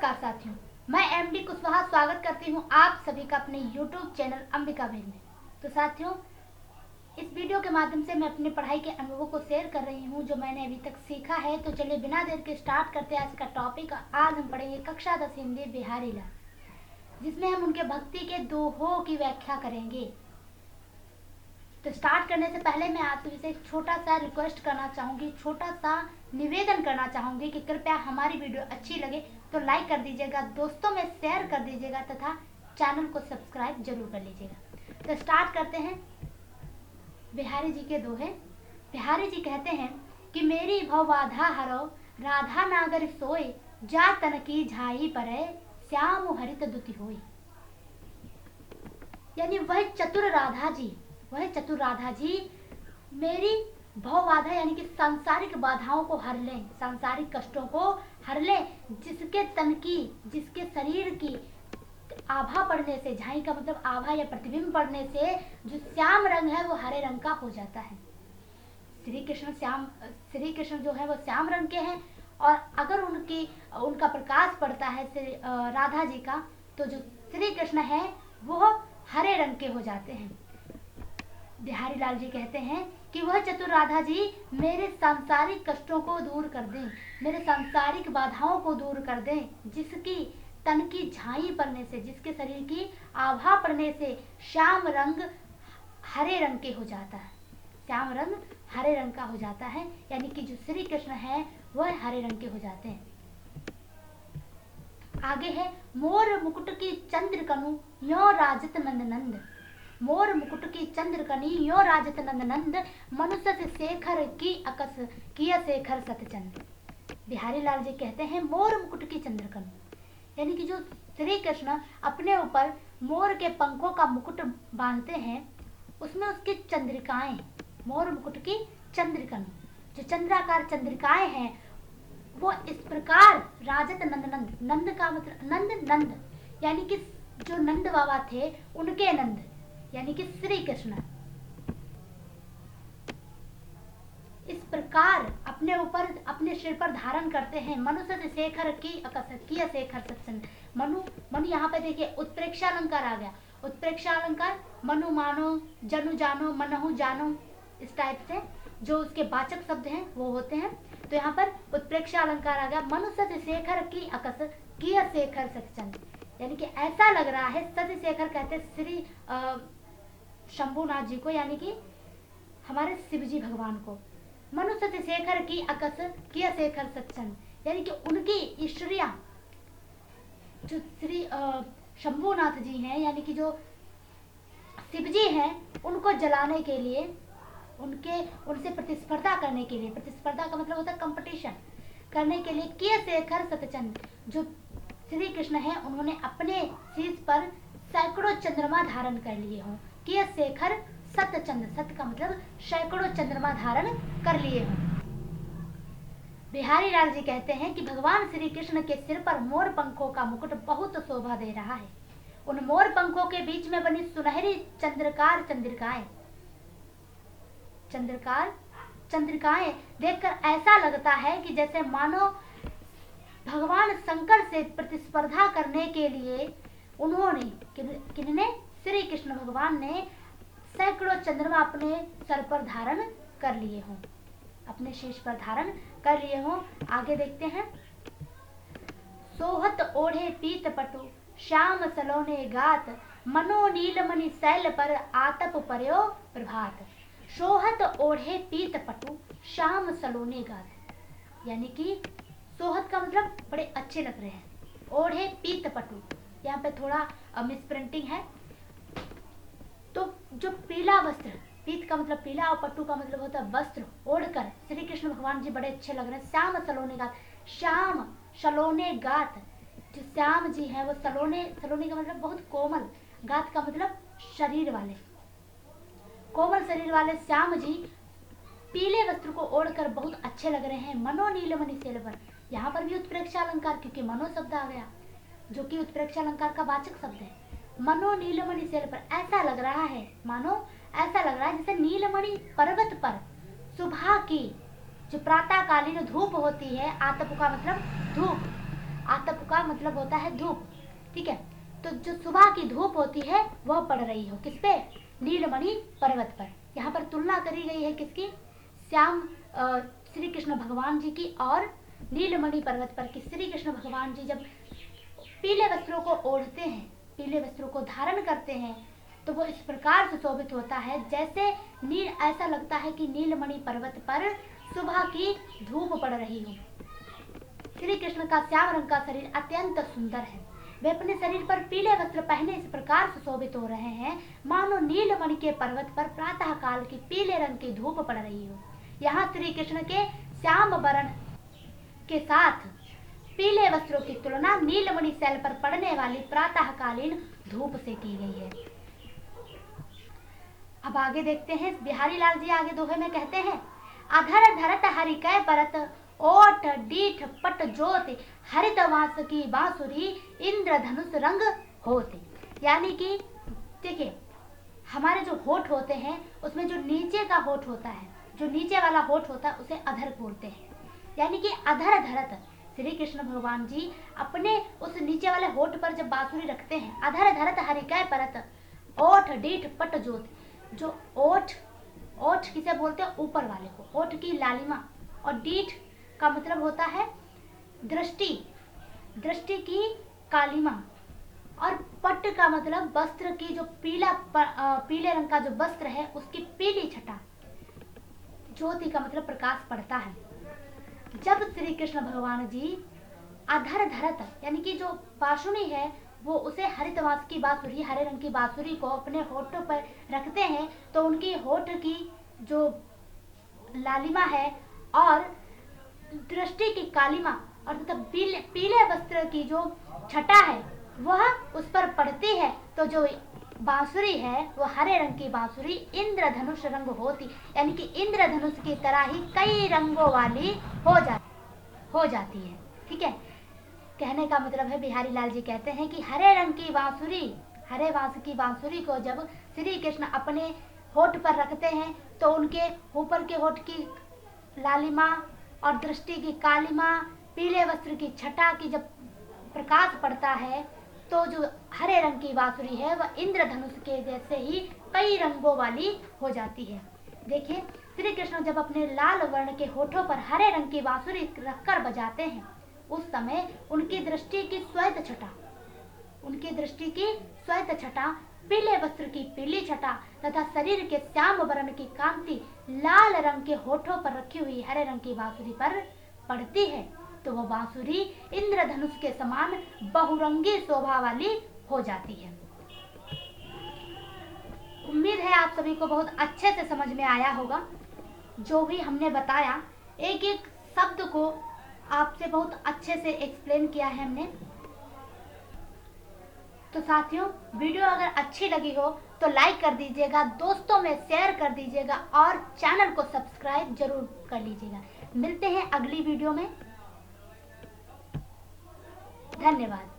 नमस्कार साथियों, मैं एमडी कुशवाहा स्वागत करती हूं आप सभी का अपने यूट्यूब चैनल अंबिका बेल में। तो साथियों, इस वीडियो के माध्यम से मैं अपनी पढ़ाई के अनुभवों को शेयर कर रही हूं जो मैंने अभी तक सीखा है। तो चलिए बिना देर के स्टार्ट करते हैं आज का टॉपिक। आज हम पढ़ेंगे कक्षा 10 हिंदी बिहारी लाल, जिसमें हम उनके भक्ति के दोहों की व्याख्या करेंगे। तो स्टार्ट करने से पहले मैं आप सभी से एक छोटा सा रिक्वेस्ट करना चाहूँगी, छोटा सा निवेदन करना चाहूँगी कि कृपया हमारी वीडियो अच्छी लगे तो लाइक कर दीजिएगा, दोस्तों में शेयर कर दीजिएगा तथा चैनल को सब्सक्राइब जरूर कर लीजिएगा। तो स्टार्ट करते हैं। बिहारी जी के दोहे। बिहारी जी कहते हैं कि मेरी भव बाधा हरो राधा नागर सोए, जा तन की झाई परे श्याम हरित दुति होई। यानी वह चतुर राधा जी मेरी भव बाधा यानी कि सांसारिक बाधाओं को हर लें, सांसारिक कष्टों को हर लें, जिसके तन की, जिसके शरीर की आभा पड़ने से, झाई का मतलब आभा या प्रतिबिंब पड़ने से जो श्याम रंग है वो हरे रंग का हो जाता है। श्री कृष्ण जो है वो श्याम रंग के हैं, और अगर उनका प्रकाश पड़ता है राधा जी का, तो जो श्री कृष्ण है वो हरे रंग के हो जाते हैं। बिहारी लाल जी कहते हैं कि वह चतुर राधा जी मेरे सांसारिक कष्टों को दूर कर दें, मेरे सांसारिक बाधाओं को दूर कर दें, जिसकी तन की झाई पड़ने से, जिसके शरीर की आभा पड़ने से श्याम रंग हरे रंग के हो जाता है, श्याम रंग हरे रंग का हो जाता है। यानी कि जो श्री कृष्ण है वह हरे रंग के हो जाते हैं। आगे है मोर मुकुट की चंद्र कनु यो राजत नंद नंद। मोर मुकुट की चंद्रकनी यो राजत नंद नंद, मनुष्य से शेखर की अकस किया शेखर सतचंद। बिहारी लाल जी कहते हैं मोर मुकुट की चंद्रकनी, यानी कि जो श्री कृष्ण अपने ऊपर मोर के पंखों का मुकुट बांधते हैं, उसमें उसकी चंद्रिकाएं, मोर मुकुट की चंद्रकनी, जो चंद्राकार चंद्रिकाएं हैं, वो इस प्रकार राजत नंद नंद, नंद का मतलब नंद यानी कि जो नंद बाबा थे उनके नंद, यानी कि श्री कृष्ण इस प्रकार अपने ऊपर, अपने सिर पर धारण करते हैं। मनुष्य से शेखर की किया शेखर सत्संग। मनु यहाँ पे देखिए उत्प्रेक्षा अलंकार आ गया। उत्प्रेक्षा अलंकार मनु मानो, जनु जानो, मनहु जानो, इस टाइप से जो उसके वाचक शब्द हैं वो होते हैं। तो यहाँ पर उत्प्रेक्षा अलंकार आ गया। मनुष्य से शेखर की अकस किया शेखर सत्संग, यानी कि ऐसा लग रहा है, सत्य शेखर कहते श्री शंभुनाथ जी को, यानी कि हमारे शिव जी भगवान को। मनुष्य से शेखर की अकस किया शेखर सत्संग, यानी कि उनकी स्त्रियां जो श्री शंभुनाथ जी हैं, यानी कि जो शिव जी हैं, उनको जलाने के लिए, उनसे प्रतिस्पर्धा करने के लिए, प्रतिस्पर्धा का मतलब होता है कंपटीशन करने के लिए, किया शेखर सतचंद, जो श्री कृष्ण है उन्होंने अपने शीश पर सैकड़ों चंद्रमा धारण कर लिए हों। किया शेखर सतचंद, सत का मतलब सैकड़ों चंद्रमा धारण कर लिए हों। बिहारी लाल जी कहते हैं कि भगवान श्री कृष्ण के सिर पर मोर पंखों का मुकुट बहुत शोभा दे रहा है। उन मोर पंखों के बीच में बनी सुनहरी चंद्रिकाएं देखकर ऐसा लगता है कि जैसे मानो भगवान शंकर से प्रतिस्पर्धा करने के लिए उन्होंने, किन्होंने, श्री कृष्ण भगवान ने सैकड़ों चंद्रमा अपने सर पर धारण कर लिए हों, अपने शीश पर धारण कर लिए हों। आगे देखते हैं। सोहत ओढ़े पीत पटु श्याम सलोने गात, मनो नीलमणि शैल पर आतप पर्यो प्रभात। सोहत ओढ़े पीत पटु श्याम सलोने गात, यानी कि सोहत का मतलब बड़े अच्छे लग रहे हैं। ओढ़े पीत पटु, यहाँ पे थोड़ा मिसप्रिंटिंग है। तो जो पीला वस्त्र, पीत का मतलब पीला और पट्टू का मतलब होता है वस्त्र, ओढ़कर श्री कृष्ण भगवान जी बड़े अच्छे लग रहे हैं। श्याम सलोने गात, श्याम सलोने गात, जो श्याम जी हैं वो सलोने का मतलब बहुत कोमल, गात का मतलब शरीर वाले, कोमल शरीर वाले श्याम जी पीले वस्त्र को ओढ़कर बहुत अच्छे लग रहे हैं। मनो नीलमणि शैल पर, यहाँ पर भी उत्प्रेक्षा अलंकार, क्योंकि मनो शब्द आ गया जो कि उत्प्रेक्षा अलंकार का वाचक शब्द है। मनो नीलमणि शैल पर, ऐसा लग रहा है, मानो ऐसा लग रहा है जैसे नीलमणि पर्वत पर सुबह की जो प्रातःकालीन धूप होती है, आतप का मतलब धूप, आतप का मतलब होता है धूप, ठीक है। तो जो सुबह की धूप होती है वह पड़ रही हो किस पे, नीलमणि पर्वत पर। यहाँ पर तुलना करी गई है किसकी, श्याम श्री कृष्ण भगवान जी की और नीलमणि पर्वत पर कि श्री कृष्ण भगवान जी जब पीले वस्त्रों को ओढ़ते हैं, पीले वस्त्रों को धारण करते हैं, तो वो इस प्रकार सुशोभित होता है जैसे नील, ऐसा लगता है कि नीलमणि पर्वत पर सुबह की धूप पड़ रही हो। श्री कृष्ण का श्याम रंग का शरीर अत्यंत सुंदर है। वे अपने शरीर पर पीले वस्त्र पहने इस प्रकार सुशोभित हो रहे हैं मानो नीलमणि के पर्वत पर प्रातः काल की पीले रंग की धूप पड़ रही हो। यहाँ श्री कृष्ण के श्याम वर्ण के साथ पीले वस्त्रों की तुलना नीलमणि शैल पर पड़ने वाली प्रातःकालीन धूप से की गई है। अब आगे देखते हैं, बिहारी लाल जी आगे दोहे में कहते हैं, अधर धरत हरिकै परत ओठ डीठ पट ज्योति हरित वास की बांसुरी इंद्रधनुष रंग होते। यानी कि देखिए, हमारे जो होठ होते हैं उसमें जो नीचे का होठ होता है, जो नीचे वाला होठ होता है उसे अधर बोलते हैं। यानी कि अधर धरत श्री कृष्ण भगवान जी अपने उस नीचे वाले होठ पर जब बांसुरी रखते हैं, अधर धरत हरिकै परत ओठ डीठ पट ज्योति। जो ओठ, ओठ किसे बोलते हैं, ऊपर वाले को, ओठ की लालिमा, और डीठ का मतलब होता है दृष्टि, दृष्टि की कालिमा, और पट का मतलब वस्त्र की जो पीले रंग का जो वस्त्र है उसकी पीली छटा, ज्योति का मतलब प्रकाश पड़ता है। जब श्री कृष्ण भगवान जी अधर धरत यानी कि जो बांसुरी है वो उसे हरितवास की बांसुरी, हरे रंग की बांसुरी को अपने होठों पर रखते हैं तो उनकी होठ की जो लालिमा है और दृष्टि की कालिमा और मतलब पीले वस्त्र की जो छटा है वह उस पर पड़ती है, तो जो बांसुरी है वो हरे रंग की बांसुरी इंद्रधनुष रंग होती, यानी कि इंद्रधनुष की तरह ही कई रंगों वाली हो जाती है। ठीक है, कहने का मतलब है, बिहारी लाल जी कहते हैं कि हरे रंग की बांसुरी, हरे बांस की बांसुरी को जब श्री कृष्ण अपने होठ पर रखते हैं तो उनके ऊपर के होठ की लालिमा और दृष्टि की कालिमा, पीले वस्त्र की छटा की जब प्रकाश पड़ता है तो जो हरे रंग की बांसुरी है वह इंद्रधनुष के जैसे ही कई रंगों वाली हो जाती है। देखिए, श्री कृष्ण जब अपने लाल वर्ण के होठों पर हरे रंग की बांसुरी रखकर बजाते हैं उस समय उनकी दृष्टि की श्वेत छटा, उनकी दृष्टि की श्वेत छटा, पीले वस्त्र की पीली छटा तथा शरीर के श्याम वर्ण की कांति लाल रंग के होठों पर रखी हुई हरे रंग की बांसुरी पर पड़ती है तो वह बांसुरी इंद्रधनुष के समान बहुरंगी शोभा वाली हो जाती है। उम्मीद है आप सभी को बहुत अच्छे से समझ में आया होगा। जो भी हमने बताया एक एक शब्द को आपसे बहुत अच्छे से एक्सप्लेन किया है हमने। तो साथियों, वीडियो अगर अच्छी लगी हो तो लाइक कर दीजिएगा, दोस्तों में शेयर कर दीजिएगा और चैनल को सब्सक्राइब जरूर कर लीजिएगा। मिलते हैं अगली वीडियो में। धन्यवाद।